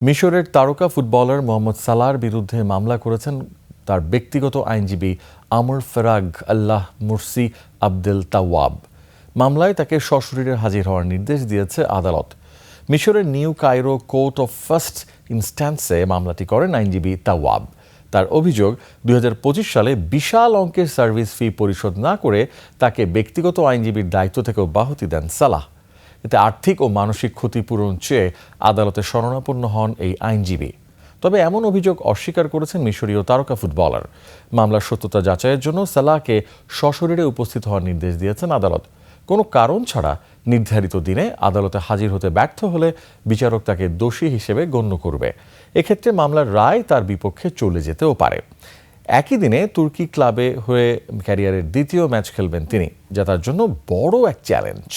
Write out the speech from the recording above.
মিশরের তারকা ফুটবলার মোহাম্মদ সালাহর বিরুদ্ধে মামলা করেছেন তার ব্যক্তিগত আইনজীবী আমর ফেরাগ আল্লাহ মুরসি আবদেল তাওয়াব। মামলায় তাকে সশরীরে হাজির হওয়ার নির্দেশ দিয়েছে আদালত। মিশরের New Cairo court of first ইনস্ট্যান্সে মামলাটি করেন আইনজীবী তাওয়াব। তার অভিযোগ ২০২৫ সালে বিশাল অঙ্কের সার্ভিস ফি পরিশোধ না করে তাকে ব্যক্তিগত আইনজীবীর দায়িত্ব থেকে অব্যাহতি দেন সালাহ। এতে আর্থিক ও মানসিক ক্ষতিপূরণ চেয়ে আদালতে শরণাপন্ন হন এই আইনজীবী। তবে এমন অভিযোগ অস্বীকার করেছেন মিশরীয় তারকা ফুটবলার। মামলার সত্যতা যাচাইয়ের জন্য সালাহকে সশরীরে উপস্থিত হওয়ার নির্দেশ দিয়েছেন আদালত। কোনো কারণ ছাড়া নির্ধারিত দিনে আদালতে হাজির হতে ব্যর্থ হলে বিচারক তাকে দোষী হিসেবে গণ্য করবে। এক্ষেত্রে মামলার রায় তার বিপক্ষে চলে যেতেও পারে। একই দিনে তুর্কি ক্লাবে হয়ে ক্যারিয়ারের দ্বিতীয় ম্যাচ খেলবেন তিনি, যা তার জন্য বড় এক চ্যালেঞ্জ।